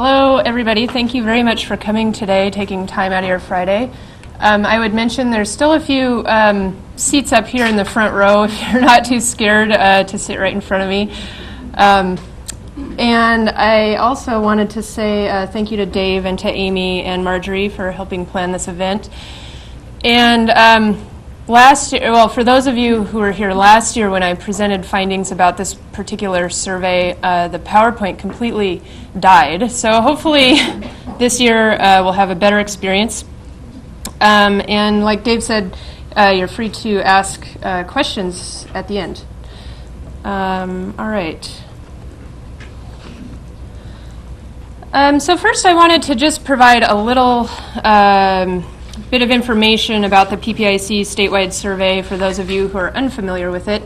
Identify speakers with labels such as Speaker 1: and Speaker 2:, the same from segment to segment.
Speaker 1: Hello, everybody. Thank you very much for coming today, taking time out of your Friday. I would mention there's still a few seats up here in the front row if you're not too scared to sit right in front of me. And I also wanted to say thank you to Dave and to Amy and Marjorie for helping plan this event. And last year, well, for those of you who were here last year when I presented findings about this particular survey, the PowerPoint completely died. So hopefully this year we'll have a better experience. And like Dave said, you're free to ask questions at the end. All right. So first I wanted to just provide a little bit of information about the PPIC statewide survey for those of you who are unfamiliar with it.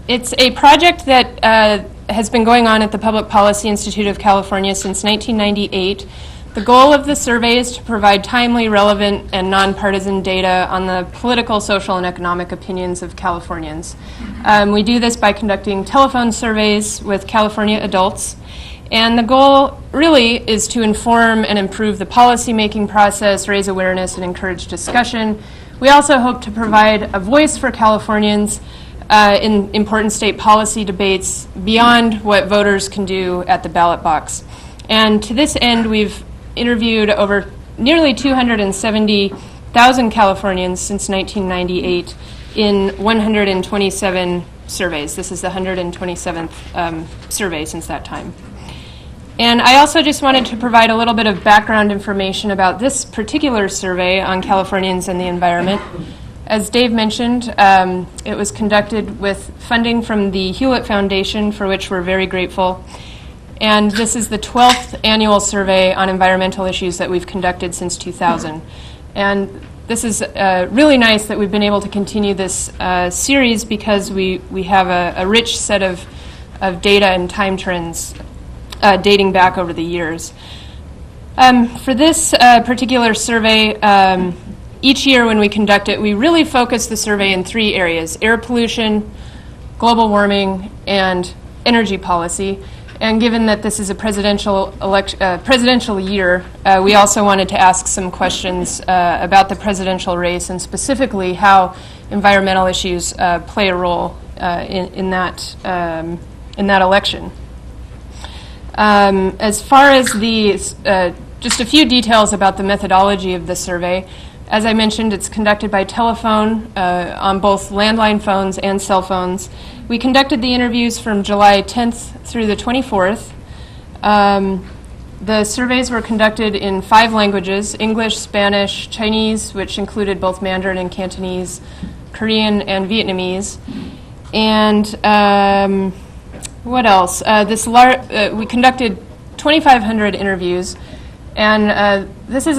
Speaker 1: It's a project that has been going on at the Public Policy Institute of California since 1998. The goal of the survey is to provide timely, relevant, and nonpartisan data on the political, social, and economic opinions of Californians. We do this by conducting telephone surveys with California adults. And the goal really is to inform and improve the policy-making process, raise awareness, and encourage discussion. We also hope to provide a voice for Californians in important state policy debates beyond what voters can do at the ballot box. And to this end, we've interviewed over nearly 270,000 Californians since 1998 in 127 surveys. This is the 127th survey since that time. And I also just wanted to provide a little bit of background information about this particular survey on Californians and the environment. As Dave mentioned, it was conducted with funding from the Hewlett Foundation, for which we're very grateful. And this is the 12th annual survey on environmental issues that we've conducted since 2000. And this is really nice that we've been able to continue this series because we have a rich set of data and time trends dating back over the years. For this particular survey, each year when we conduct it, we really focus the survey in three areas: air pollution, global warming, and energy policy. And given that this is a presidential year, we also wanted to ask some questions about the presidential race and specifically how environmental issues play a role in that election. As far as just a few details about the methodology of the survey, as I mentioned, it's conducted by telephone on both landline phones and cell phones. We conducted the interviews from July 10th through the 24th. The surveys were conducted in 5 languages: English, Spanish, Chinese, which included both Mandarin and Cantonese, Korean, and Vietnamese. And what else? We conducted 2,500 interviews, and this is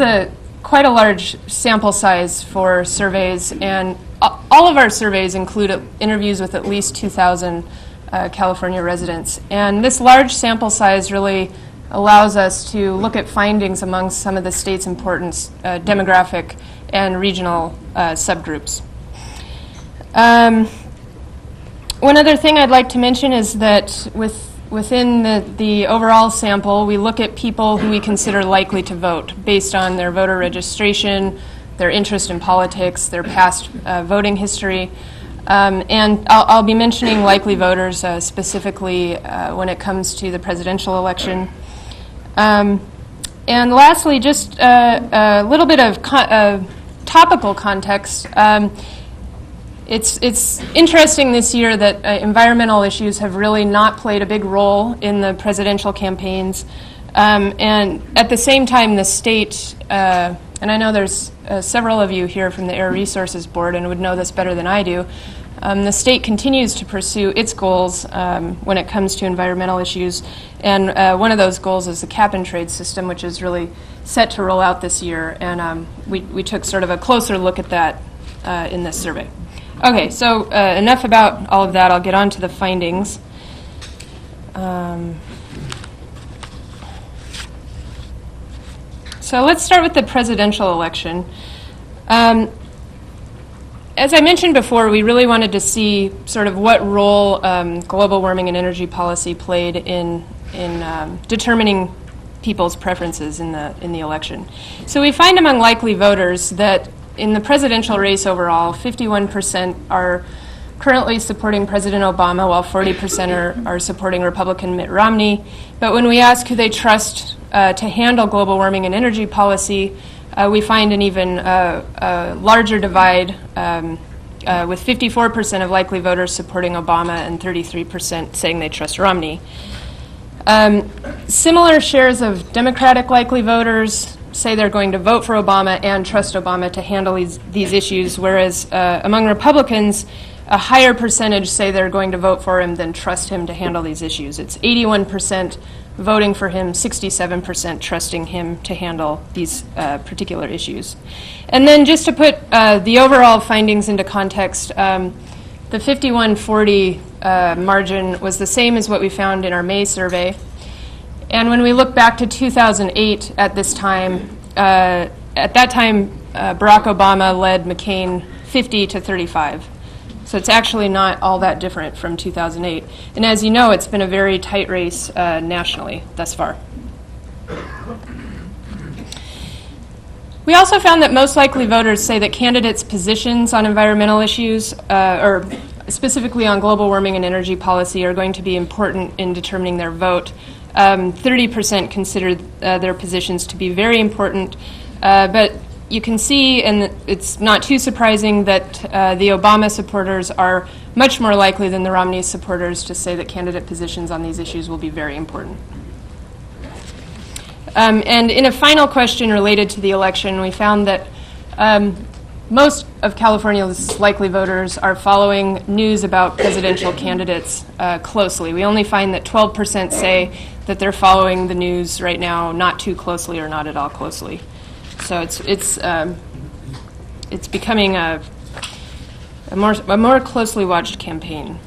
Speaker 1: quite a large sample size for surveys, and all of our surveys include interviews with at least 2,000 California residents. And this large sample size really allows us to look at findings among some of the state's important demographic and regional subgroups. One other thing I'd like to mention is that within the overall sample, we look at people who we consider likely to vote based on their voter registration, their interest in politics, their past voting history. And I'll be mentioning likely voters specifically when it comes to the presidential election. And lastly, just a little bit of topical context. It's interesting this year that environmental issues have really not played a big role in the presidential campaigns. And at the same time, the state, and I know there's several of you here from the Air Resources Board and would know this better than I do, the state continues to pursue its goals when it comes to environmental issues. And one of those goals is the cap-and-trade system, which is really set to roll out this year. And we took sort of a closer look at that in this survey. Okay, so enough about all of that. I'll get on to the findings. So let's start with the presidential election. As I mentioned before, we really wanted to see sort of what role global warming and energy policy played in determining people's preferences in the election. So we find among likely voters that in the presidential race overall, 51% are currently supporting President Obama, while 40% are supporting Republican Mitt Romney. But when we ask who they trust to handle global warming and energy policy, we find an even larger divide, with 54% of likely voters supporting Obama and 33% saying they trust Romney. Similar shares of Democratic likely voters say they're going to vote for Obama and trust Obama to handle these issues, whereas among Republicans, a higher percentage say they're going to vote for him than trust him to handle these issues. It's 81% voting for him, 67% trusting him to handle these particular issues. And then just to put the overall findings into context, the 51-40 margin was the same as what we found in our May survey. And when we look back to 2008 at this time, at that time, Barack Obama led McCain 50-35. So it's actually not all that different from 2008. And as you know, it's been a very tight race nationally thus far. We also found that most likely voters say that candidates' positions on environmental issues, or specifically on global warming and energy policy, are going to be important in determining their vote. 30% consider their positions to be very important, but you can see, and it's not too surprising, that the Obama supporters are much more likely than the Romney supporters to say that candidate positions on these issues will be very important. And in a final question related to the election, we found that most of California's likely voters are following news about presidential candidates closely. We only find that 12% say that they're following the news right now not too closely or not at all closely. So it's becoming a more closely watched campaign.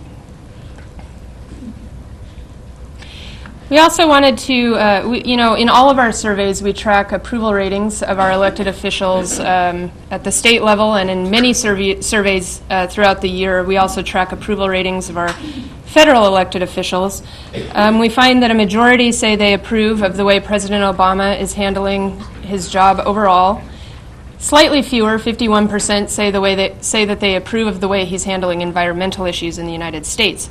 Speaker 1: We also wanted to, in all of our surveys, we track approval ratings of our elected officials at the state level, and in many surveys throughout the year, we also track approval ratings of our federal elected officials. We find that a majority say they approve of the way President Obama is handling his job overall. Slightly fewer, 51%, say that they approve of the way he's handling environmental issues in the United States.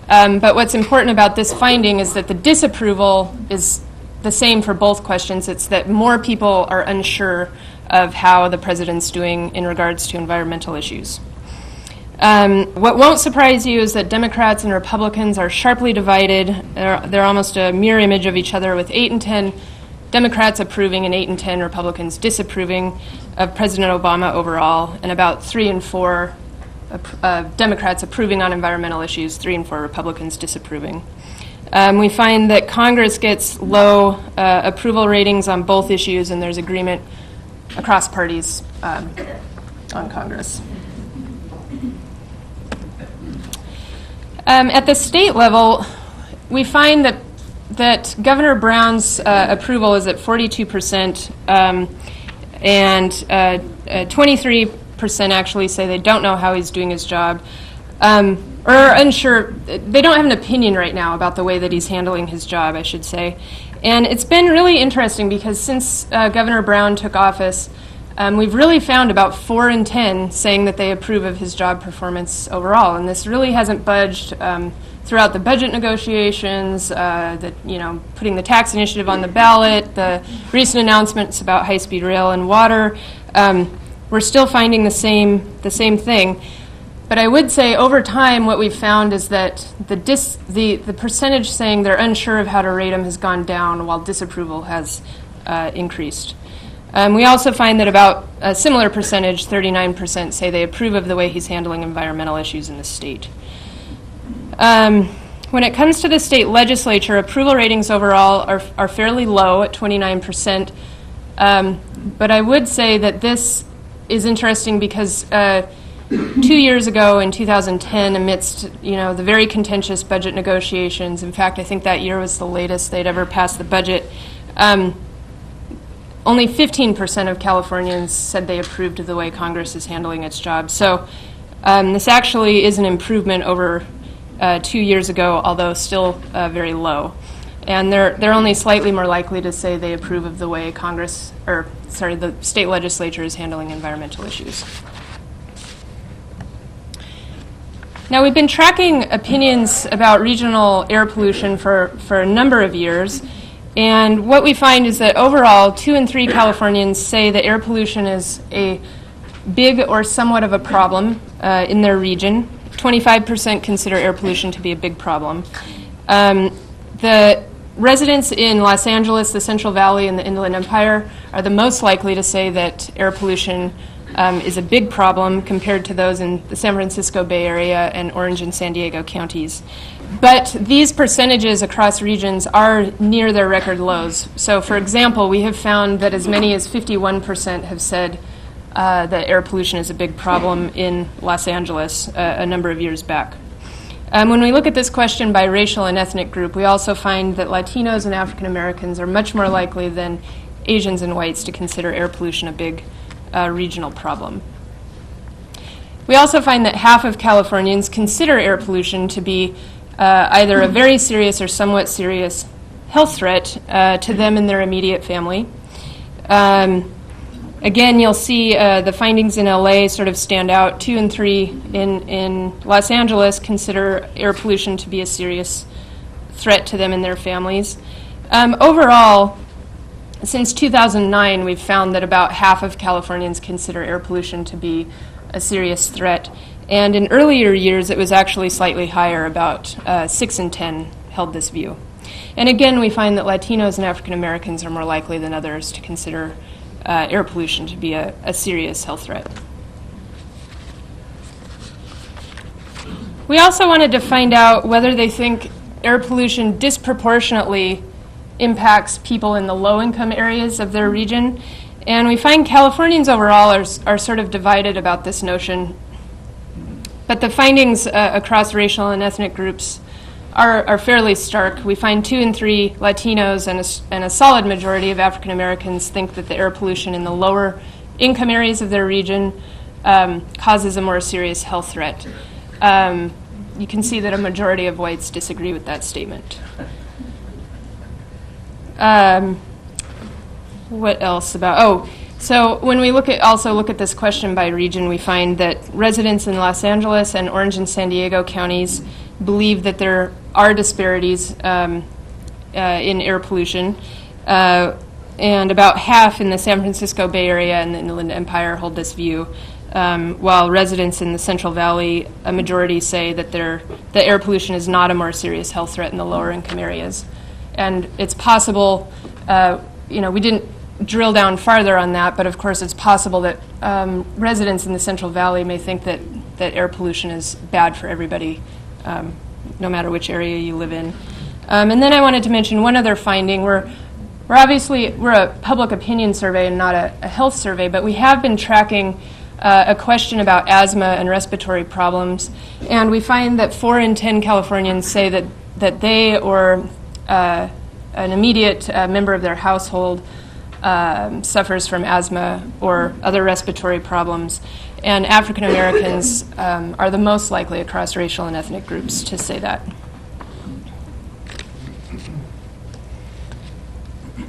Speaker 1: But what's important about this finding is that the disapproval is the same for both questions. It's that more people are unsure of how the president's doing in regards to environmental issues. What won't surprise you is that Democrats and Republicans are sharply divided. They're almost a mirror image of each other, with 8 and 10 Democrats approving and 8 and 10 Republicans disapproving of President Obama overall, and about 3 and 4 Democrats approving on environmental issues, 3 and 4 Republicans disapproving. We find that Congress gets low approval ratings on both issues, and there's agreement across parties on Congress. At the state level, we find that Governor Brown's approval is at 42%, and 23% actually say they don't know how he's doing his job, or are unsure. They don't have an opinion right now about the way that he's handling his job, I should say. And it's been really interesting because since Governor Brown took office, we've really found about 4 in 10 saying that they approve of his job performance overall, and this really hasn't budged throughout the budget negotiations, putting the tax initiative on the ballot, the recent announcements about high-speed rail and water. We're still finding the same thing. But I would say over time what we've found is that the percentage saying they're unsure of how to rate him has gone down while disapproval has increased. We also find that about a similar percentage, 39%, say they approve of the way he's handling environmental issues in the state. When it comes to the state legislature, approval ratings overall are fairly low at 29%. But I would say that this is interesting because 2 years ago in 2010, amidst the very contentious budget negotiations, in fact, I think that year was the latest they'd ever passed the budget, only 15% of Californians said they approved of the way Congress is handling its job. So this actually is an improvement over 2 years ago, although still very low. And they're only slightly more likely to say they approve of the way the state legislature is handling environmental issues. Now, we've been tracking opinions about regional air pollution for a number of years, and what we find is that overall, 2 in 3 Californians say that air pollution is a big or somewhat of a problem in their region. 25% consider air pollution to be a big problem. The residents in Los Angeles, the Central Valley, and the Inland Empire are the most likely to say that air pollution is a big problem compared to those in the San Francisco Bay Area and Orange and San Diego counties. But these percentages across regions are near their record lows. So, for example, we have found that as many as 51% have said that air pollution is a big problem in Los Angeles a number of years back. When we look at this question by racial and ethnic group, we also find that Latinos and African Americans are much more likely than Asians and whites to consider air pollution a big regional problem. We also find that half of Californians consider air pollution to be either a very serious or somewhat serious health threat to them and their immediate family. Again, you'll see the findings in LA sort of stand out. 2 in 3 in Los Angeles consider air pollution to be a serious threat to them and their families. Overall, since 2009, we've found that about half of Californians consider air pollution to be a serious threat. And in earlier years, it was actually slightly higher. About 6 in 10 held this view. And again, we find that Latinos and African Americans are more likely than others to consider air pollution to be a serious health threat. We also wanted to find out whether they think air pollution disproportionately impacts people in the low-income areas of their region. And we find Californians overall are sort of divided about this notion. But the findings across racial and ethnic groups are fairly stark. We find 2 in 3 Latinos and a solid majority of African Americans think that the air pollution in the lower income areas of their region causes a more serious health threat. You can see that a majority of whites disagree with that statement. What else about, so when we look at this question by region, we find that residents in Los Angeles and Orange and San Diego counties believe that there are disparities in air pollution, and about half in the San Francisco Bay Area and the Inland Empire hold this view, while residents in the Central Valley, a majority say that the air pollution is not a more serious health threat in the lower income areas. And it's possible, we didn't drill down farther on that, but of course it's possible that residents in the Central Valley may think that air pollution is bad for everybody, no matter which area you live in. And then I wanted to mention one other finding. We're a public opinion survey and not a health survey, but we have been tracking a question about asthma and respiratory problems, and we find that 4 in 10 Californians say that they or an immediate member of their household suffers from asthma or other respiratory problems, and African Americans are the most likely across racial and ethnic groups to say that.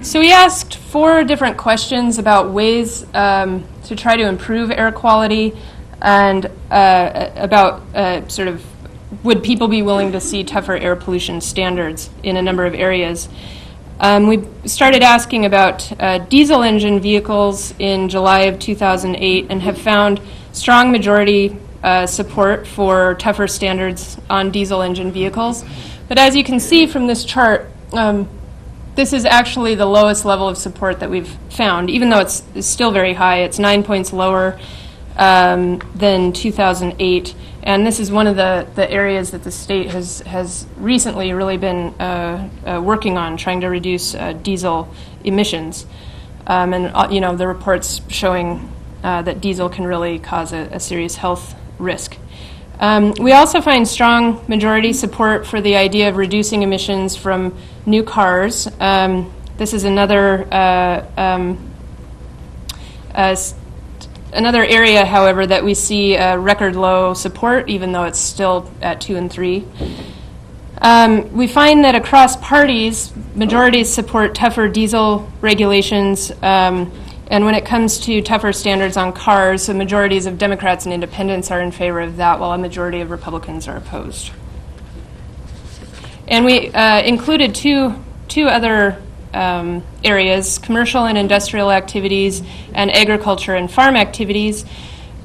Speaker 1: So we asked 4 different questions about ways to try to improve air quality, and about would people be willing to see tougher air pollution standards in a number of areas. We started asking about diesel engine vehicles in July of 2008 and have found strong majority support for tougher standards on diesel engine vehicles. But as you can see from this chart, this is actually the lowest level of support that we've found, even though it's still very high. It's 9 points lower than 2008. And this is one of the areas that the state has recently really been working on, trying to reduce diesel emissions. And the reports showing that diesel can really cause a serious health risk. We also find strong majority support for the idea of reducing emissions from new cars. This is another area, however, that we see record low support, even though it's still at 2 and 3. We find that across parties, majorities support tougher diesel regulations, and when it comes to tougher standards on cars, the majorities of Democrats and independents are in favor of that, while a majority of Republicans are opposed. And we included two other areas: commercial and industrial activities, and agriculture and farm activities.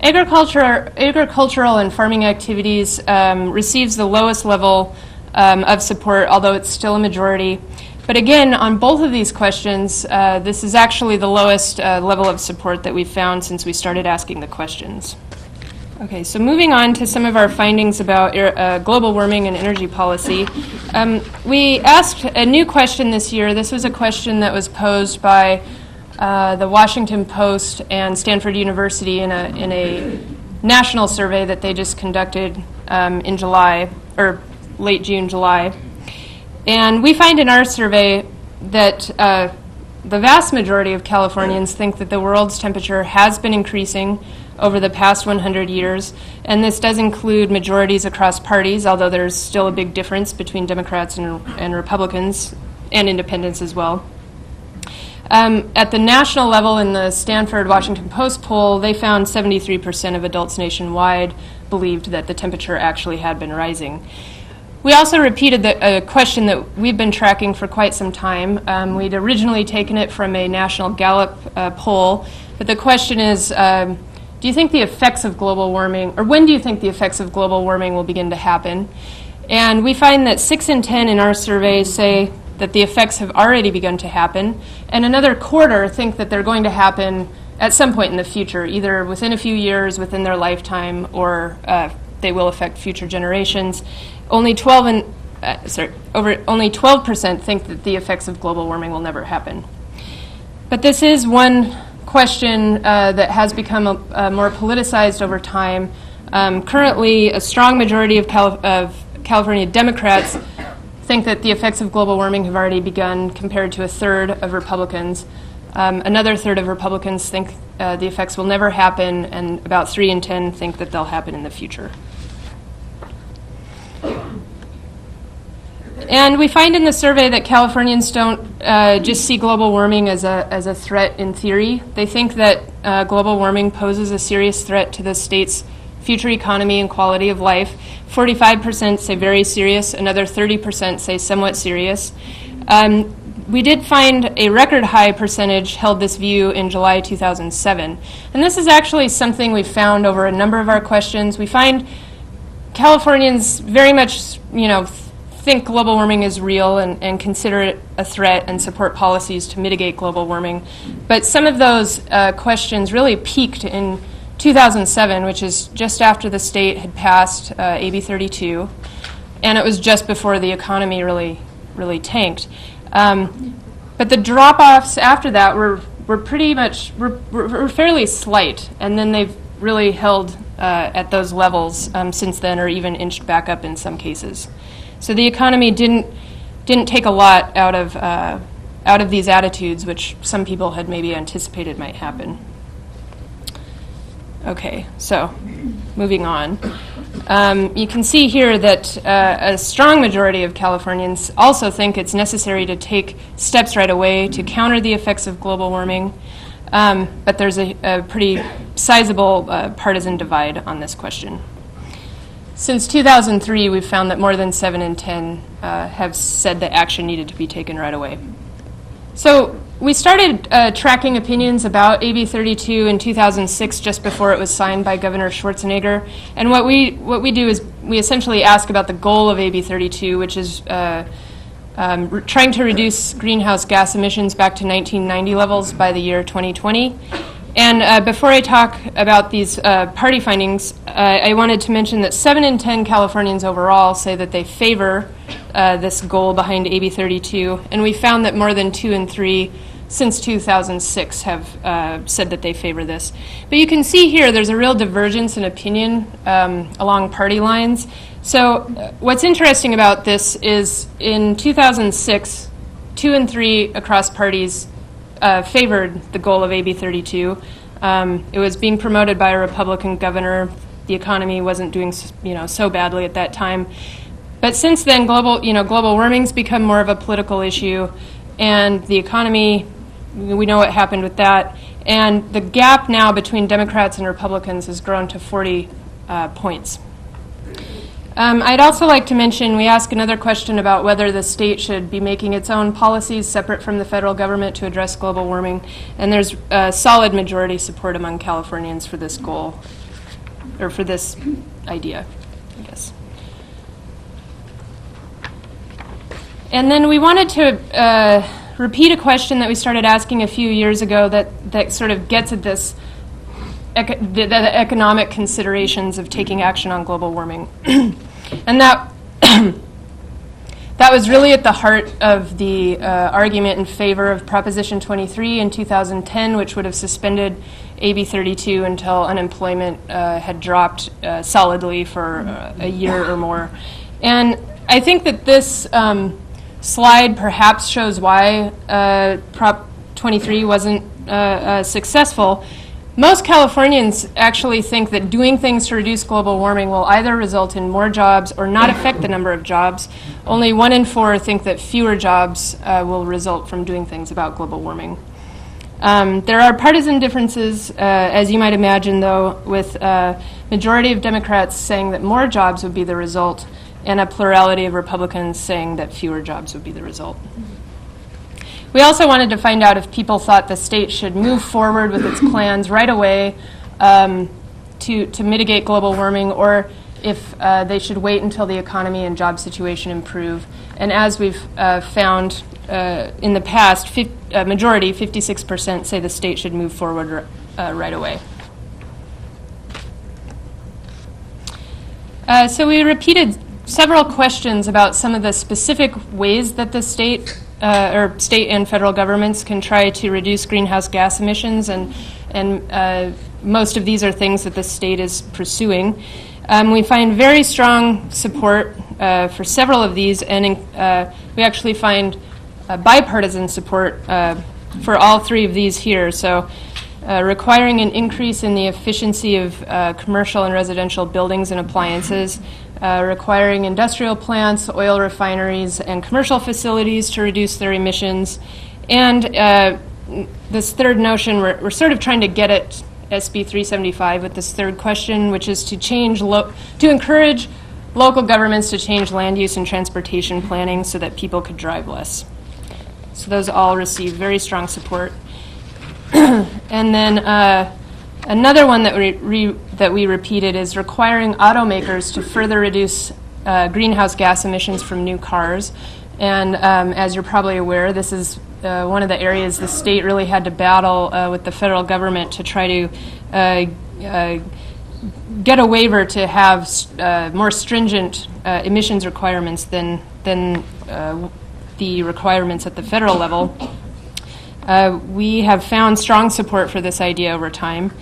Speaker 1: Agricultural and farming activities receives the lowest level of support, although it's still a majority. But again, on both of these questions, this is actually the lowest level of support that we've found since we started asking the questions. Okay, so moving on to some of our findings about global warming and energy policy. We asked a new question this year. This was a question that was posed by the Washington Post and Stanford University in a national survey that they just conducted in July, or late June, July. And we find in our survey that the vast majority of Californians think that the world's temperature has been increasing over the past 100 years, and this does include majorities across parties, although there's still a big difference between Democrats and Republicans and independents as well. At the national level, in the Stanford Washington Post poll, they found 73% of adults nationwide believed that the temperature actually had been rising. We also repeated a question that we've been tracking for quite some time. We'd originally taken it from a national Gallup poll, but the question is, do you think the effects of global warming, or when do you think the effects of global warming will begin to happen? And we find that 6 in 10 in our survey say that the effects have already begun to happen, and another quarter think that they're going to happen at some point in the future, either within a few years, within their lifetime, or they will affect future generations. Only 12% think that the effects of global warming will never happen. But this is one question that has become more politicized over time. Currently, a strong majority of California Democrats think that the effects of global warming have already begun, compared to a third of Republicans. Another third of Republicans think the effects will never happen, and about 3 in 10 think that they'll happen in the future. And we find in the survey that Californians don't just see global warming as a threat in theory. They think that global warming poses a serious threat to the state's future economy and quality of life. 45% say very serious, another 30% say somewhat serious. We did find a record high percentage held this view in July 2007. And this is actually something we found over a number of our questions. We find Californians very much, think global warming is real and consider it a threat and support policies to mitigate global warming. But some of those questions really peaked in 2007, which is just after the state had passed AB 32, and it was just before the economy really tanked. But the drop-offs after that were fairly slight, and then they've really held at those levels since then, or even inched back up in some cases. So the economy didn't take a lot out of these attitudes, which some people had maybe anticipated might happen. Okay, so moving on. You can see here that a strong majority of Californians also think it's necessary to take steps right away to counter the effects of global warming, but there's a pretty sizable partisan divide on this question. Since 2003, we've found that more than 7 in 10 have said that action needed to be taken right away. So we started tracking opinions about AB 32 in 2006, just before it was signed by Governor Schwarzenegger. And what we do is we essentially ask about the goal of AB 32, which is trying to reduce greenhouse gas emissions back to 1990 levels by the year 2020. And before I talk about these party findings, I wanted to mention that 7 in 10 Californians overall say that they favor this goal behind AB 32, and we found that more than 2 in 3 since 2006 have said that they favor this. But you can see here there's a real divergence in opinion along party lines. So what's interesting about this is in 2006, 2 in 3 across parties favored the goal of AB 32. It was being promoted by a Republican governor. The economy wasn't doing so badly at that time. But since then, global warming's become more of a political issue, and the economy, we know what happened with that. And the gap now between Democrats and Republicans has grown to 40 points. I'd also like to mention, we asked another question about whether the state should be making its own policies separate from the federal government to address global warming. And there's solid majority support among Californians for this goal, or for this idea, I guess. And then we wanted to repeat a question that we started asking a few years ago that sort of gets at this, the economic considerations of taking action on global warming. And that was really at the heart of the argument in favor of Proposition 23 in 2010, which would have suspended AB 32 until unemployment had dropped solidly for a year or more. And I think that this slide perhaps shows why Prop 23 wasn't successful. Most Californians actually think that doing things to reduce global warming will either result in more jobs or not affect the number of jobs. Only 1 in 4 think that fewer jobs will result from doing things about global warming. There are partisan differences, as you might imagine, though, with a majority of Democrats saying that more jobs would be the result, and a plurality of Republicans saying that fewer jobs would be the result. We also wanted to find out if people thought the state should move forward with its plans right away to mitigate global warming, or if they should wait until the economy and job situation improve. And as we've found in the past, majority, 56%, say the state should move forward right away. So we repeated several questions about some of the specific ways that the state and federal governments can try to reduce greenhouse gas emissions, and most of these are things that the state is pursuing. We find very strong support for several of these, and we actually find bipartisan support for all 3 of these here. So requiring an increase in the efficiency of commercial and residential buildings and appliances, requiring industrial plants, oil refineries, and commercial facilities to reduce their emissions. And this third notion, we're sort of trying to get at SB 375 with this third question, which is to encourage local governments to change land use and transportation planning so that people could drive less. So those all receive very strong support. And then another one that we repeated is requiring automakers to further reduce greenhouse gas emissions from new cars. And as you're probably aware, this is one of the areas the state really had to battle with the federal government to try to get a waiver to have more stringent emissions requirements than the requirements at the federal level. We have found strong support for this idea over time.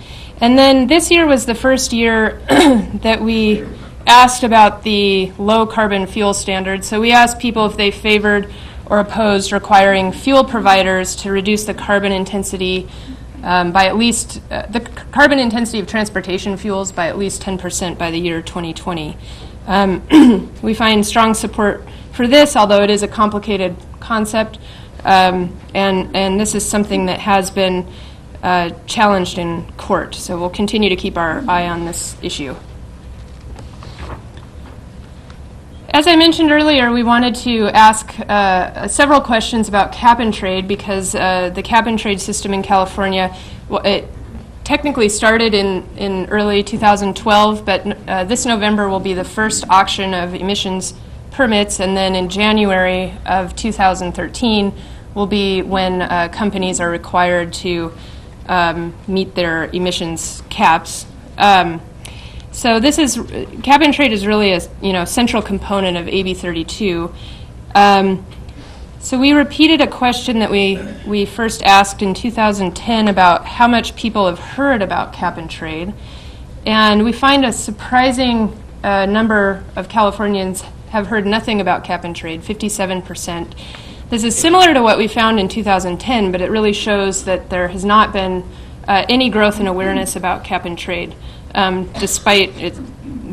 Speaker 1: And then this year was the first year that we asked about the low carbon fuel standard. So we asked people if they favored or opposed requiring fuel providers to reduce the carbon intensity by at least, the carbon intensity of transportation fuels by at least 10% by the year 2020. We find strong support for this, although it is a complicated concept. And this is something that has been challenged in court. So we'll continue to keep our eye on this issue. As I mentioned earlier, we wanted to ask several questions about cap and trade because the cap and trade system in California, it technically started in early 2012, but this November will be the first auction of emissions permits, and then in January of 2013 will be when companies are required to meet their emissions caps. So this is, cap and trade is really a central component of AB 32. So we repeated a question that we first asked in 2010 about how much people have heard about cap and trade. And we find a surprising number of Californians have heard nothing about cap and trade, 57%. This is similar to what we found in 2010, but it really shows that there has not been any growth in awareness about cap and trade, despite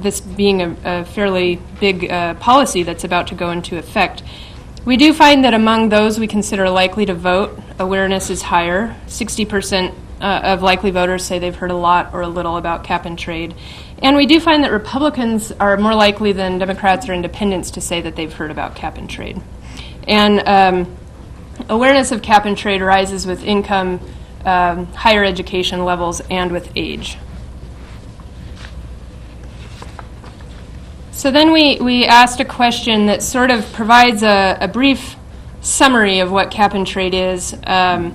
Speaker 1: this being a fairly big policy that's about to go into effect. We do find that among those we consider likely to vote, awareness is higher. 60% of likely voters say they've heard a lot or a little about cap and trade. And we do find that Republicans are more likely than Democrats or independents to say that they've heard about cap and trade. And awareness of cap and trade rises with income, higher education levels, and with age. So then we asked a question that sort of provides a brief summary of what cap and trade is. I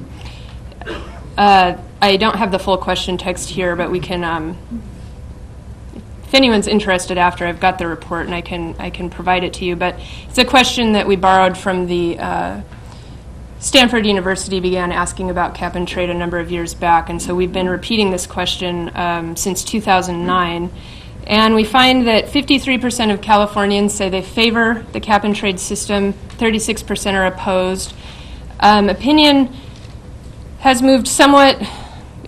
Speaker 1: don't have the full question text here, but we can, if anyone's interested after, I've got the report and I can provide it to you. But it's a question that we borrowed from the Stanford University began asking about cap and trade a number of years back, and so we've been repeating this question since 2009. And we find that 53% of Californians say they favor the cap and trade system, 36% are opposed. Opinion has moved somewhat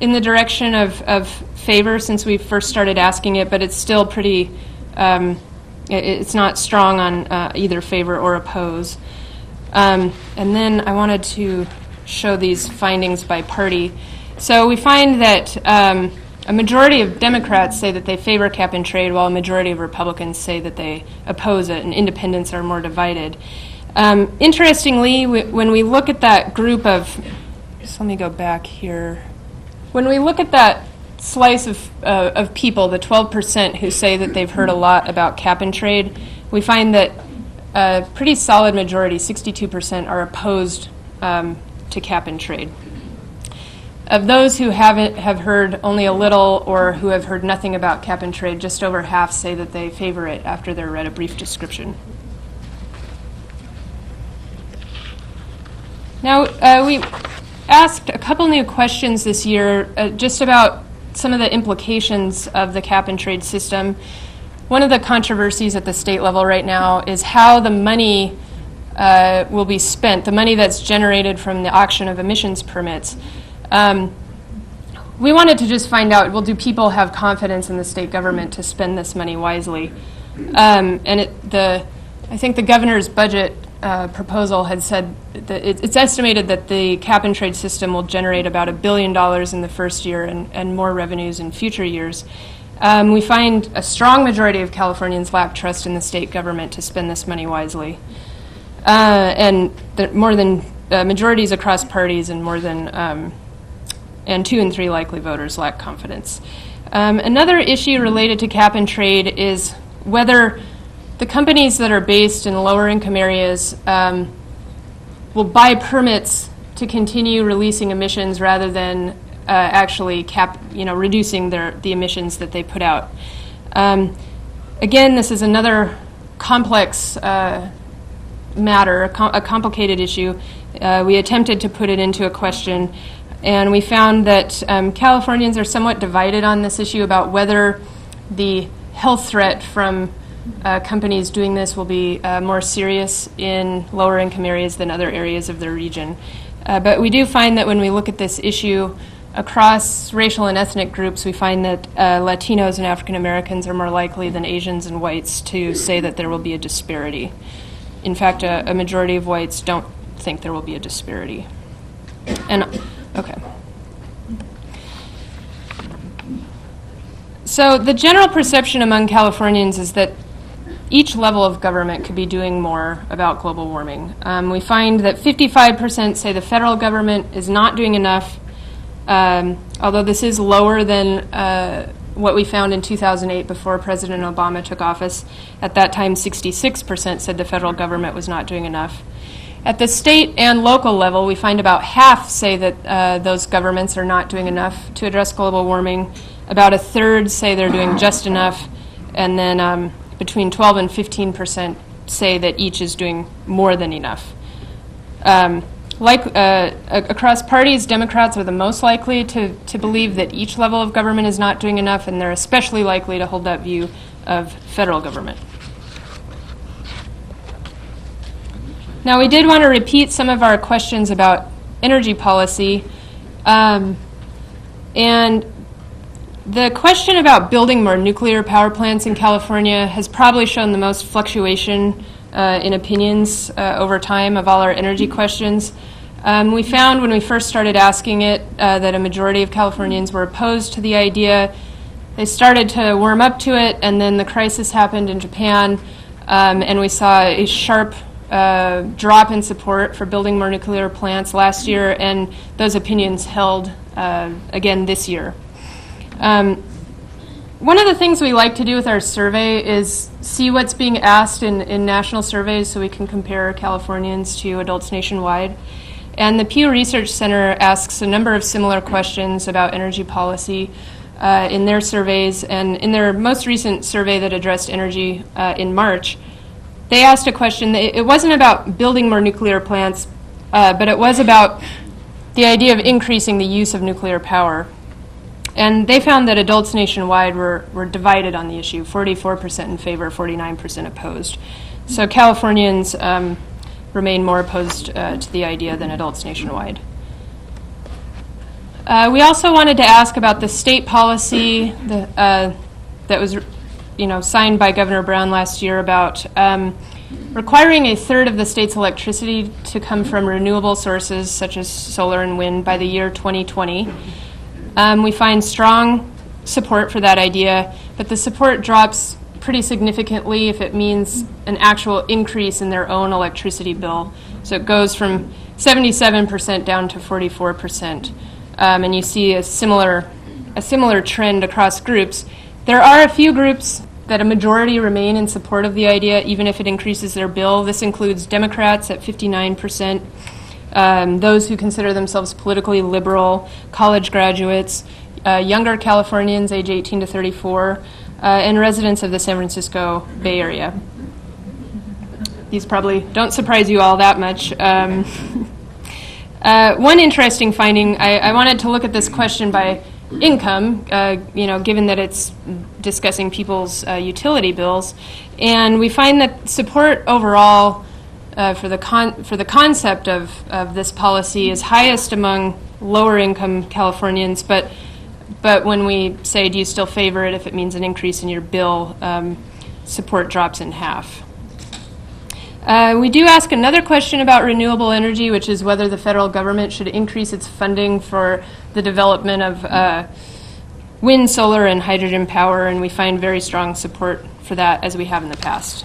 Speaker 1: in the direction of favor since we first started asking it, but it's still pretty, it's not strong on either favor or oppose. And then I wanted to show these findings by party. So we find that a majority of Democrats say that they favor cap and trade, while a majority of Republicans say that they oppose it, and independents are more divided. Interestingly, when we look at that group of, let me go back here. When we look at that slice of people, the 12% who say that they've heard a lot about cap and trade, we find that a pretty solid majority, 62%, are opposed to cap and trade. Of those who have heard only a little or who have heard nothing about cap and trade, just over half say that they favor it after they've read a brief description. Now, we asked a couple new questions this year just about some of the implications of the cap and trade system. One of the controversies at the state level right now is how the money will be spent, the money that's generated from the auction of emissions permits. We wanted to just find out, well, do people have confidence in the state government to spend this money wisely? And I think the governor's budget proposal had said that it's estimated that the cap and trade system will generate about $1 billion in the first year and more revenues in future years. We find a strong majority of Californians lack trust in the state government to spend this money wisely. And more than majorities across parties and more than and 2 and 3 likely voters lack confidence. Another issue related to cap and trade is whether the companies that are based in lower income areas will buy permits to continue releasing emissions rather than actually reducing the emissions that they put out. Again, this is another complex matter, a complicated issue. We attempted to put it into a question, and we found that Californians are somewhat divided on this issue about whether the health threat from companies doing this will be more serious in lower income areas than other areas of the region. But we do find that when we look at this issue across racial and ethnic groups, we find that Latinos and African Americans are more likely than Asians and whites to say that there will be a disparity. In fact, a majority of whites don't think there will be a disparity. And okay. So the general perception among Californians is that each level of government could be doing more about global warming. We find that 55% say the federal government is not doing enough, although this is lower than what we found in 2008 before President Obama took office. At that time, 66% said the federal government was not doing enough. At the state and local level, we find about half say that those governments are not doing enough to address global warming. About a third say they're doing just enough, and then between 12 and 15% say that each is doing more than enough. Across parties, Democrats are the most likely to believe that each level of government is not doing enough, and they're especially likely to hold that view of federal government. Now, we did want to repeat some of our questions about energy policy, and The question about building more nuclear power plants in California has probably shown the most fluctuation in opinions over time of all our energy questions. We found when we first started asking it that a majority of Californians were opposed to the idea. They started to warm up to it, and then the crisis happened in Japan, and we saw a sharp drop in support for building more nuclear plants last year, and those opinions held again this year. One of the things we like to do with our survey is see what's being asked in national surveys so we can compare Californians to adults nationwide. And the Pew Research Center asks a number of similar questions about energy policy in their surveys. And in their most recent survey that addressed energy in March, they asked a question. It wasn't about building more nuclear plants, but it was about the idea of increasing the use of nuclear power. And they found that adults nationwide were divided on the issue, 44% in favor, 49% opposed. So Californians remain more opposed to the idea than adults nationwide. We also wanted to ask about the state policy that was signed by Governor Brown last year about requiring a third of the state's electricity to come from renewable sources such as solar and wind by the year 2020. We find strong support for that idea, but the support drops pretty significantly if it means an actual increase in their own electricity bill. So it goes from 77% down to 44%. And you see a similar trend across groups. There are a few groups that a majority remain in support of the idea, even if it increases their bill. This includes Democrats at 59%, those who consider themselves politically liberal, college graduates, younger Californians age 18 to 34, and residents of the San Francisco Bay Area. These probably don't surprise you all that much. One interesting finding, I wanted to look at this question by income, given that it's discussing people's utility bills, and we find that support overall for the concept of this policy is highest among lower income Californians, but when we say, do you still favor it if it means an increase in your bill, support drops in half. We do ask another question about renewable energy, which is whether the federal government should increase its funding for the development of wind, solar, and hydrogen power, and we find very strong support for that, as we have in the past.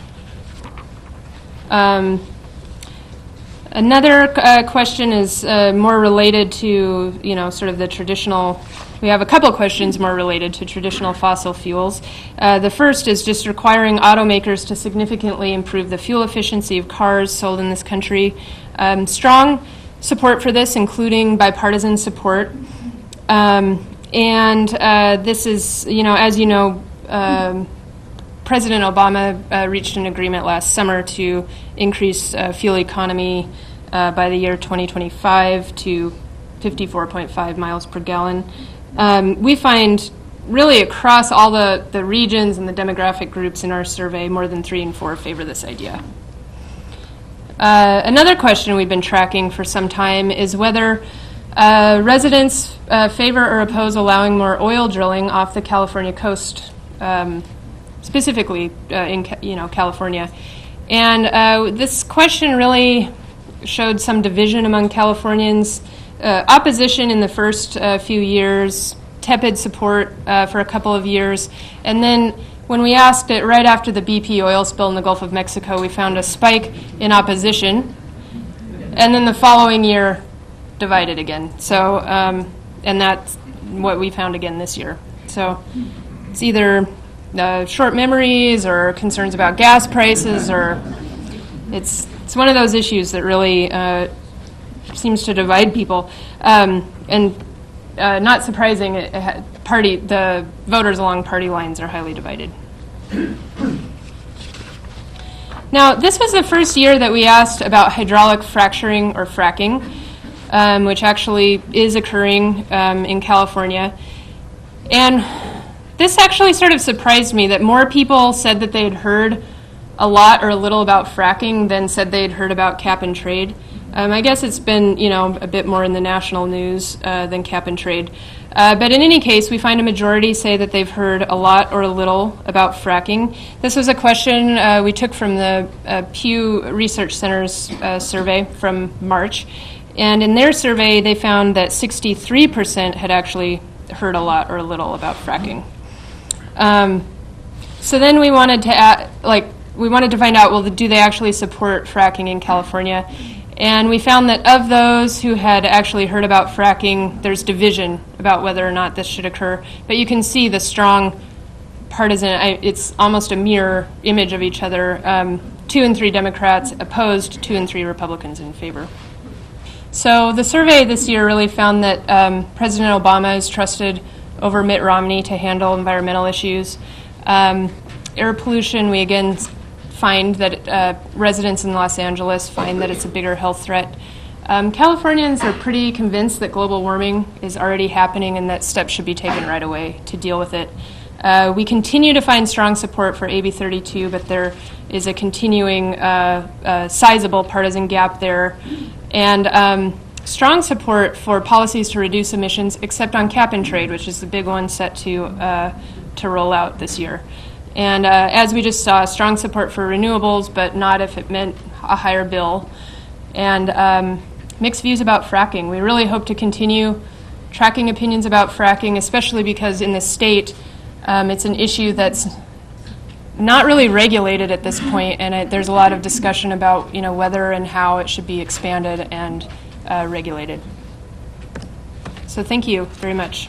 Speaker 1: Another question is more related to, sort of the traditional. We have a couple questions more related to traditional fossil fuels. The first is just requiring automakers to significantly improve the fuel efficiency of cars sold in this country. Strong support for this, including bipartisan support. This is, as you know, President Obama reached an agreement last summer to increase fuel economy by the year 2025 to 54.5 miles per gallon. We find really across all the regions and the demographic groups in our survey, more than 3 in 4 favor this idea. Another question we've been tracking for some time is whether residents favor or oppose allowing more oil drilling off the California coast, specifically in California. And this question really showed some division among Californians. Opposition in the first few years, tepid support for a couple of years, and then when we asked it right after the BP oil spill in the Gulf of Mexico, we found a spike in opposition, and then the following year divided again. So, and that's what we found again this year. So it's either short memories or concerns about gas prices, or it's one of those issues that really seems to divide people, and not surprising, the voters along party lines are highly divided. Now, this was the first year that we asked about hydraulic fracturing or fracking, which actually is occurring in California. And this actually sort of surprised me that more people said that they had heard a lot or a little about fracking than said they'd heard about cap and trade. I guess it's been, a bit more in the national news than cap and trade. But in any case, we find a majority say that they've heard a lot or a little about fracking. This was a question we took from the Pew Research Center's survey from March. And in their survey, they found that 63% had actually heard a lot or a little about fracking. So then we wanted to find out, well, do they actually support fracking in California? And we found that of those who had actually heard about fracking, there's division about whether or not this should occur. But you can see the strong partisan, it's almost a mirror image of each other. 2 and 3 Democrats opposed, 2 and 3 Republicans in favor. So the survey this year really found that President Obama is trusted over Mitt Romney to handle environmental issues. Air pollution, we again find that residents in Los Angeles find that it's a bigger health threat. Californians are pretty convinced that global warming is already happening and that steps should be taken right away to deal with it. We continue to find strong support for AB 32, but there is a continuing sizable partisan gap there. And strong support for policies to reduce emissions, except on cap and trade, which is the big one set to roll out this year. And as we just saw, strong support for renewables, but not if it meant a higher bill. And mixed views about fracking. We really hope to continue tracking opinions about fracking, especially because in the state, it's an issue that's not really regulated at this point, and there's a lot of discussion about whether and how it should be expanded and regulated. So thank you very much.